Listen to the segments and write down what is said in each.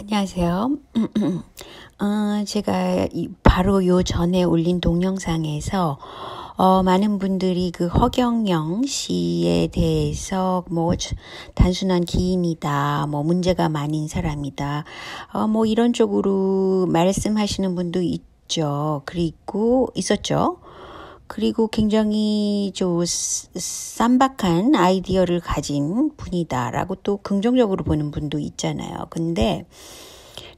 안녕하세요. 제가 바로 요 전에 올린 동영상에서 많은 분들이 그 허경영 씨에 대해서 단순한 기인이다, 문제가 많은 사람이다, 이런 쪽으로 말씀하시는 분도 있었죠. 그리고 굉장히 좀 쌈박한 아이디어를 가진 분이다라고 또 긍정적으로 보는 분도 있잖아요. 근데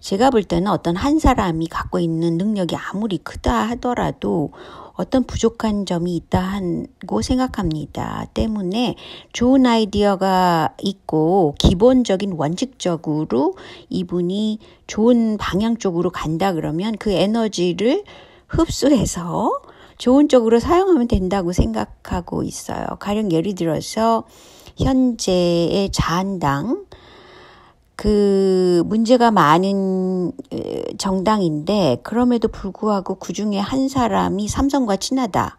제가 볼 때는 어떤 한 사람이 갖고 있는 능력이 아무리 크다 하더라도 어떤 부족한 점이 있다고 생각합니다. 때문에 좋은 아이디어가 있고 기본적인 원칙적으로 이분이 좋은 방향 쪽으로 간다 그러면 그 에너지를 흡수해서 좋은 쪽으로 사용하면 된다고 생각하고 있어요. 가령 예를 들어서 현재의 자한당, 그 문제가 많은 정당인데 그럼에도 불구하고 그중에 한 사람이 삼성과 친하다.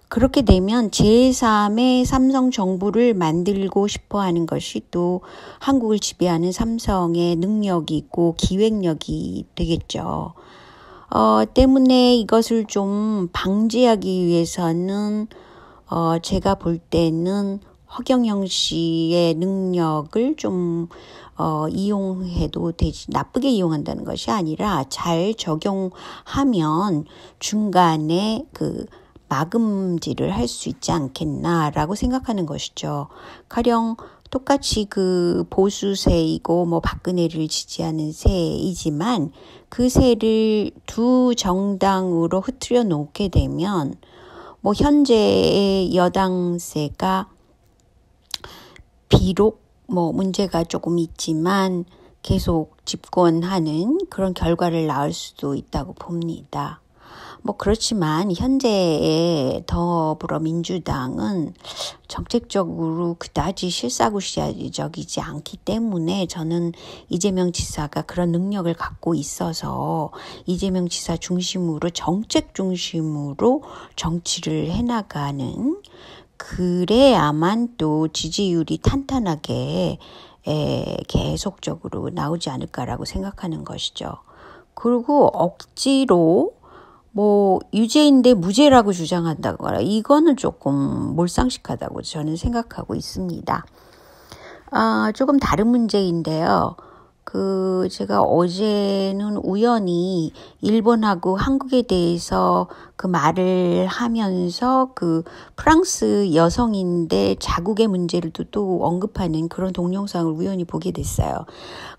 그렇게 되면 제3의 삼성 정부를 만들고 싶어 하는 것이 또 한국을 지배하는 삼성의 능력이고 기획력이 되겠죠. 때문에 이것을 좀 방지하기 위해서는 제가 볼 때는 허경영 씨의 능력을 좀 이용해도 되지, 나쁘게 이용한다는 것이 아니라 잘 적용하면 중간에 그 마금질을 할 수 있지 않겠나라고 생각하는 것이죠. 가령 똑같이 그 보수세이고 박근혜를 지지하는 세이지만 그 세를 두 정당으로 흐트려 놓게 되면 현재의 여당세가 비록 문제가 조금 있지만 계속 집권하는 그런 결과를 낳을 수도 있다고 봅니다. 그렇지만 현재의 더불어민주당은 정책적으로 그다지 실사구시적이지 않기 때문에 저는 이재명 지사가 그런 능력을 갖고 있어서 이재명 지사 중심으로 정책 중심으로 정치를 해나가는, 그래야만 또 지지율이 탄탄하게 계속적으로 나오지 않을까라고 생각하는 것이죠. 그리고 억지로 유죄인데 무죄라고 주장한다거나 이거는 조금 몰상식하다고 저는 생각하고 있습니다. 조금 다른 문제인데요. 제가 어제는 우연히 일본하고 한국에 대해서 그 말을 하면서 그 프랑스 여성인데 자국의 문제를 또 언급하는 그런 동영상을 우연히 보게 됐어요.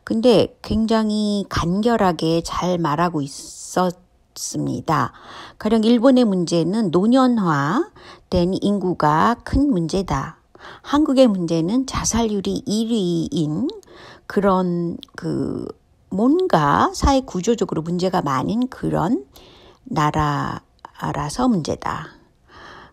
근데 굉장히 간결하게 잘 말하고 있었습니다. 가령 일본의 문제는 노년화된 인구가 큰 문제다. 한국의 문제는 자살률이 1위인 그런 뭔가 사회 구조적으로 문제가 많은 그런 나라라서 문제다.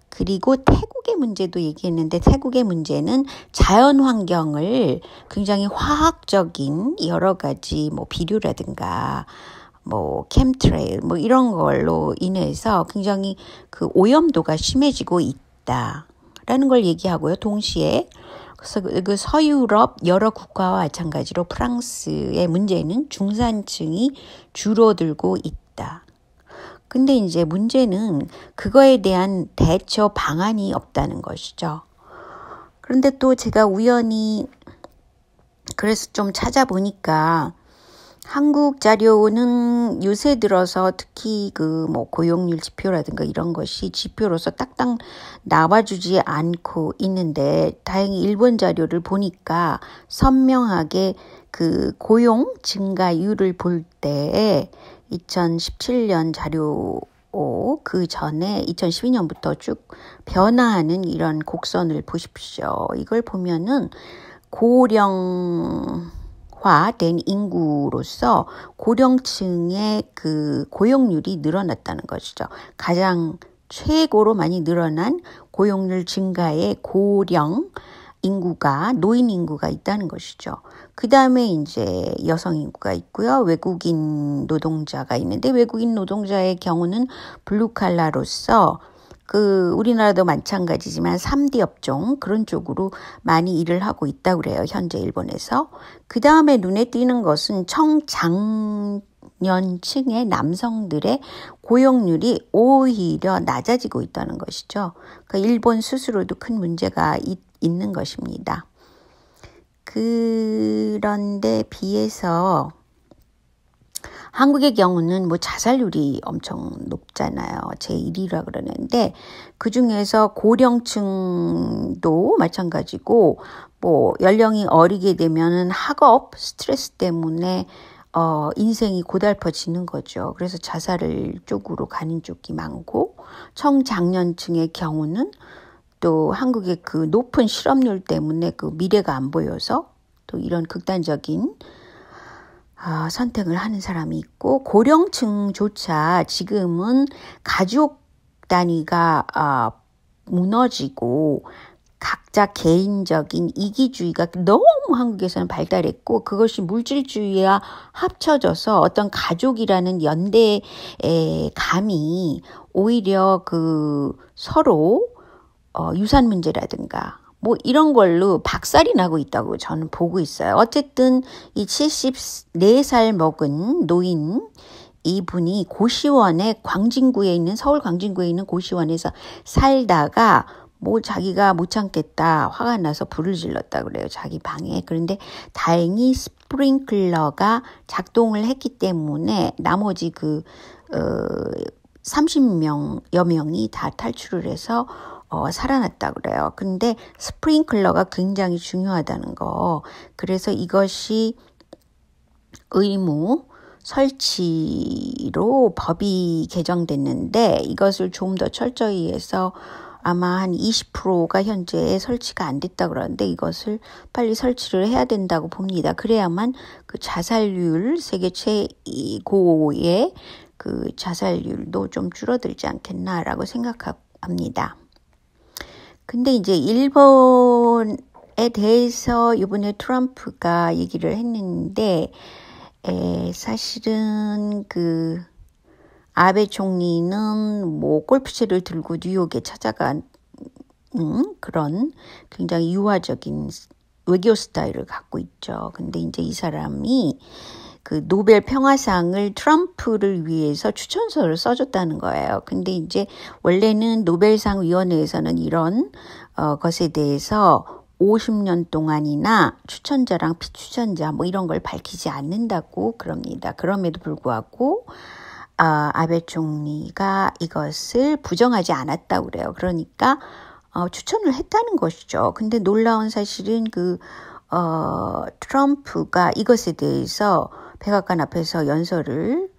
그리고 태국의 문제도 얘기했는데 태국의 문제는 자연 환경을 굉장히 화학적인 여러 가지 비료라든가 캠트레일 이런 걸로 인해서 굉장히 그 오염도가 심해지고 있다라는 걸 얘기하고요. 동시에 그래서 그 서유럽 여러 국가와 마찬가지로 프랑스의 문제는 중산층이 줄어들고 있다. 근데 이제 문제는 그거에 대한 대처 방안이 없다는 것이죠. 그런데 또 제가 우연히 그래서 좀 찾아보니까 한국 자료는 요새 들어서 특히 고용률 지표라든가 이런 것이 지표로서 딱딱 나와주지 않고 있는데 다행히 일본 자료를 보니까 선명하게 그 고용 증가율을 볼 때 2017년 자료 그 전에 2012년부터 쭉 변화하는 이런 곡선을 보십시오. 이걸 보면은 고령화된 인구로서 고령층의 그 고용률이 늘어났다는 것이죠. 가장 최고로 많이 늘어난 고용률 증가의 고령 인구가, 노인 인구가 있다는 것이죠. 그 다음에 이제 여성 인구가 있고요. 외국인 노동자가 있는데 외국인 노동자의 경우는 블루칼라로서 우리나라도 마찬가지지만 3D 업종 그런 쪽으로 많이 일을 하고 있다고 그래요. 현재 일본에서. 그 다음에 눈에 띄는 것은 청장년층의 남성들의 고용률이 오히려 낮아지고 있다는 것이죠. 그러니까 일본 스스로도 큰 문제가 있는 것입니다. 그런데 비해서 한국의 경우는 뭐 자살률이 엄청 높잖아요. 제1위라 그러는데 그중에서 고령층도 마찬가지고 뭐 연령이 어리게 되면은 학업 스트레스 때문에 인생이 고달퍼지는 거죠. 그래서 자살을 쪽으로 가는 쪽이 많고 청장년층의 경우는 또 한국의 그 높은 실업률 때문에 그 미래가 안 보여서 또 이런 극단적인 선택을 하는 사람이 있고 고령층조차 지금은 가족 단위가 무너지고 각자 개인적인 이기주의가 너무 한국에서는 발달했고 그것이 물질주의와 합쳐져서 어떤 가족이라는 연대의 감이 오히려 그 서로 유산 문제라든가 뭐 이런 걸로 박살이 나고 있다고 저는 보고 있어요. 어쨌든 이 74살 먹은 노인 이분이 고시원에 서울 광진구에 있는 고시원에서 살다가 뭐 자기가 못 참겠다 화가 나서 불을 질렀다 그래요. 자기 방에. 그런데 다행히 스프링클러가 작동을 했기 때문에 나머지 30여여 명이 다 탈출을 해서 살아났다 그래요. 근데 스프링클러가 굉장히 중요하다는 거. 그래서 이것이 의무 설치로 법이 개정됐는데 이것을 좀 더 철저히 해서 아마 한 20%가 현재 설치가 안 됐다 그러는데 이것을 빨리 설치를 해야 된다고 봅니다. 그래야만 그 자살률 세계 최고의 그 자살률도 좀 줄어들지 않겠나라고 생각합니다. 근데 이제 일본에 대해서 이번에 트럼프가 얘기를 했는데 사실은 그 아베 총리는 뭐 골프채를 들고 뉴욕에 찾아간 그런 굉장히 유화적인 외교 스타일을 갖고 있죠. 근데 이제 이 사람이 그 노벨 평화상을 트럼프를 위해서 추천서를 써줬다는 거예요. 근데 이제 원래는 노벨상 위원회에서는 이런 것에 대해서 50년 동안이나 추천자랑 피추천자 뭐 이런 걸 밝히지 않는다고 그럽니다. 그럼에도 불구하고 아베 총리가 이것을 부정하지 않았다고 그래요. 그러니까 추천을 했다는 것이죠. 근데 놀라운 사실은 트럼프가 이것에 대해서 백악관 앞에서 연설을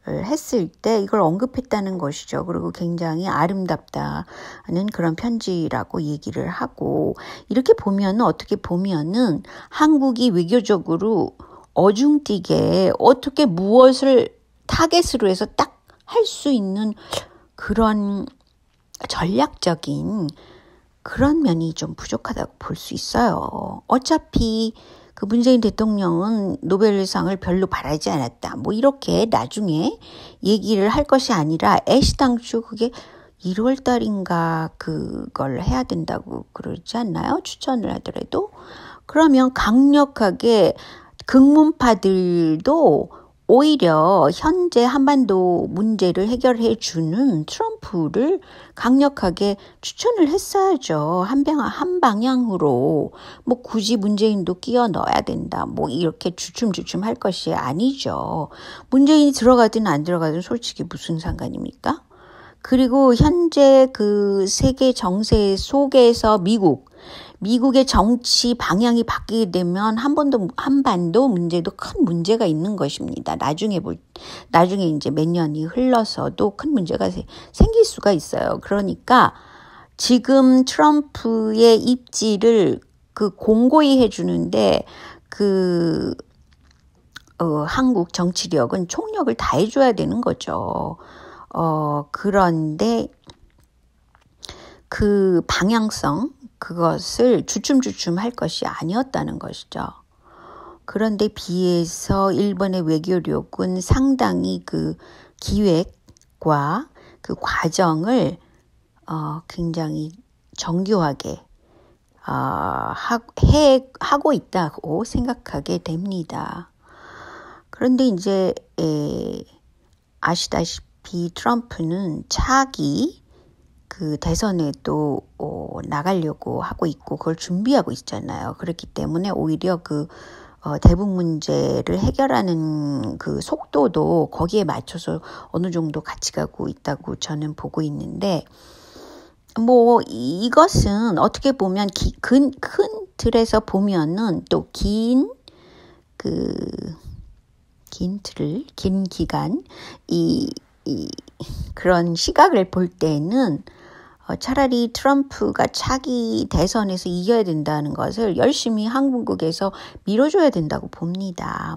했을 때 이걸 언급했다는 것이죠. 그리고 굉장히 아름답다는 그런 편지라고 얘기를 하고 이렇게 보면은 어떻게 보면은 한국이 외교적으로 어중뛰게 어떻게 무엇을 타겟으로 해서 딱 할 수 있는 그런 전략적인 그런 면이 좀 부족하다고 볼 수 있어요. 어차피 그 문재인 대통령은 노벨상을 별로 바라지 않았다. 뭐 이렇게 나중에 얘기를 할 것이 아니라 애시당초 그게 1월 달인가 그걸 해야 된다고 그러지 않나요? 추천을 하더라도. 그러면 강력하게 극문파들도 오히려 현재 한반도 문제를 해결해 주는 트럼프를 강력하게 추천을 했어야죠. 한 방향으로 뭐 굳이 문재인도 끼워 넣어야 된다. 뭐 이렇게 주춤주춤 할 것이 아니죠. 문재인이 들어가든 안 들어가든 솔직히 무슨 상관입니까? 그리고 현재 그 세계 정세 속에서 미국의 정치 방향이 바뀌게 되면 한반도 문제도 큰 문제가 있는 것입니다. 나중에 이제 몇 년이 흘러서도 큰 문제가 생길 수가 있어요. 그러니까 지금 트럼프의 입지를 공고히 해주는데 한국 정치력은 총력을 다해줘야 되는 거죠. 그런데 그 방향성, 그것을 주춤주춤 할 것이 아니었다는 것이죠. 그런데 비해서 일본의 외교력은 상당히 그 기획과 그 과정을 굉장히 정교하게 하고 있다고 생각하게 됩니다. 그런데 이제 아시다시피 트럼프는 차기 그 대선에도 나가려고 하고 있고 그걸 준비하고 있잖아요. 그렇기 때문에 오히려 그 대북 문제를 해결하는 그 속도도 거기에 맞춰서 어느 정도 같이 가고 있다고 저는 보고 있는데 이것은 어떻게 보면 큰 틀에서 보면은 또 긴 기간 그런 시각을 볼 때는 차라리 트럼프가 차기 대선에서 이겨야 된다는 것을 열심히 한국에서 밀어줘야 된다고 봅니다.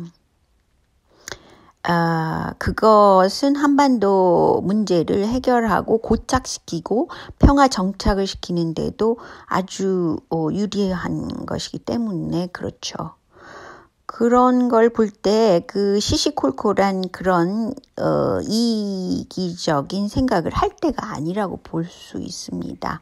그것은 한반도 문제를 해결하고 고착시키고 평화 정착을 시키는데도 아주 유리한 것이기 때문에 그렇죠. 그런 걸 볼 때 그 시시콜콜한 그런 이기적인 생각을 할 때가 아니라고 볼 수 있습니다.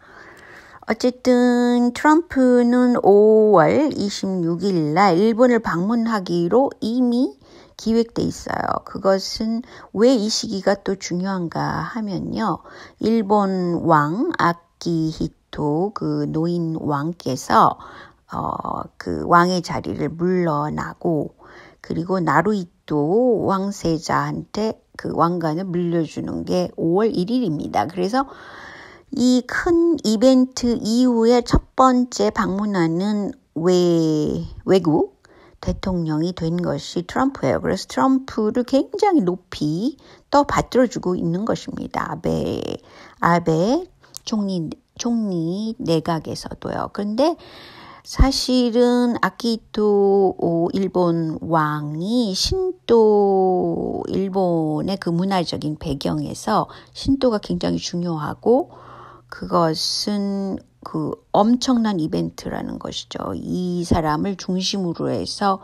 어쨌든 트럼프는 5월 26일 날 일본을 방문하기로 이미 기획돼 있어요. 그것은 왜 이 시기가 또 중요한가 하면요. 일본 왕 아키히토 그 노인 왕께서 그 왕의 자리를 물러나고 그리고 나루히토 왕세자한테 그 왕관을 물려주는 게 5월 1일입니다. 그래서 이 큰 이벤트 이후에 첫 번째 방문하는 외국 대통령이 된 것이 트럼프예요. 그래서 트럼프를 굉장히 높이 또 받들어주고 있는 것입니다. 아베 총리 내각에서도요. 그런데 사실은 아키히토 일본 왕이 신도 일본의 그 문화적인 배경에서 신도가 굉장히 중요하고 그것은 그 엄청난 이벤트라는 것이죠. 이 사람을 중심으로 해서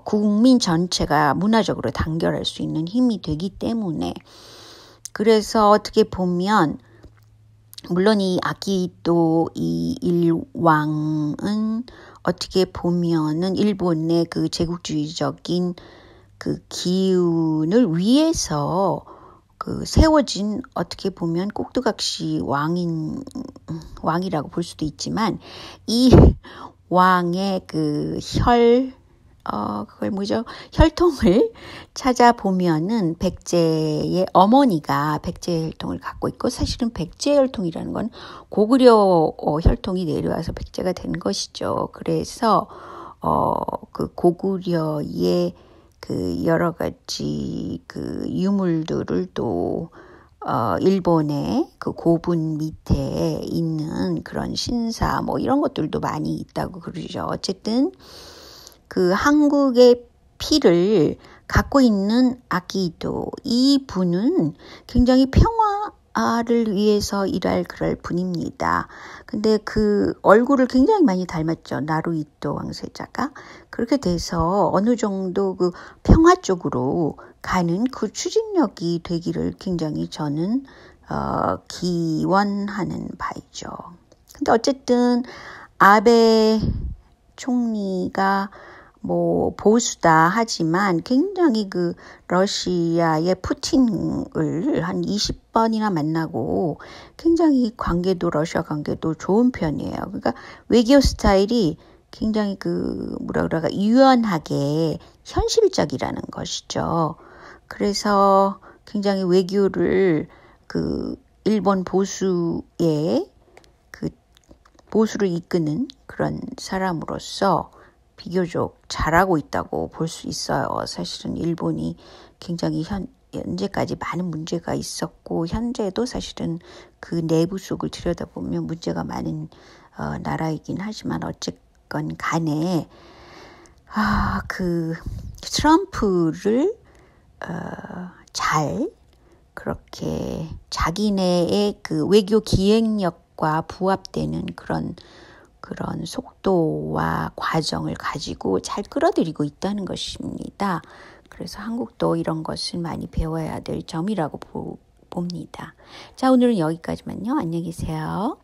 국민 전체가 문화적으로 단결할 수 있는 힘이 되기 때문에 그래서 어떻게 보면 물론 이 아키히토 이 일왕은 어떻게 보면은 일본의 그 제국주의적인 그 기운을 위해서 그 세워진 어떻게 보면 꼭두각시 왕이라고 볼 수도 있지만 이 왕의 그 혈통을 찾아보면은 백제의 어머니가 백제 혈통을 갖고 있고 사실은 백제 혈통이라는 건 고구려 혈통이 내려와서 백제가 된 것이죠. 그래서 그 고구려의 그 여러 가지 그 유물들을 또 일본의 그 고분 밑에 있는 그런 신사 이런 것들도 많이 있다고 그러죠. 어쨌든 그 한국의 피를 갖고 있는 아키히토 이 분은 굉장히 평화를 위해서 일할 그럴 분입니다. 근데 그 얼굴을 굉장히 많이 닮았죠. 나루히토 왕세자가. 그렇게 돼서 어느 정도 그 평화 쪽으로 가는 그 추진력이 되기를 굉장히 저는 기원하는 바이죠. 근데 어쨌든 아베 총리가 보수다 하지만 굉장히 그 러시아의 푸틴을 한 20번이나 만나고 굉장히 러시아 관계도 좋은 편이에요. 그러니까 외교 스타일이 굉장히 유연하게 현실적이라는 것이죠. 그래서 굉장히 외교를 그 일본 보수의 그 보수를 이끄는 그런 사람으로서 비교적 잘하고 있다고 볼 수 있어요. 사실은 일본이 굉장히 현재까지 많은 문제가 있었고 현재도 사실은 그 내부 속을 들여다보면 문제가 많은 나라이긴 하지만 어쨌건 간에 그 트럼프를 잘 그렇게 자기네의 그 외교 기획력과 부합되는 그런 속도와 과정을 가지고 잘 끌어들이고 있다는 것입니다. 그래서 한국도 이런 것을 많이 배워야 될 점이라고 봅니다. 자, 오늘은 여기까지만요. 안녕히 계세요.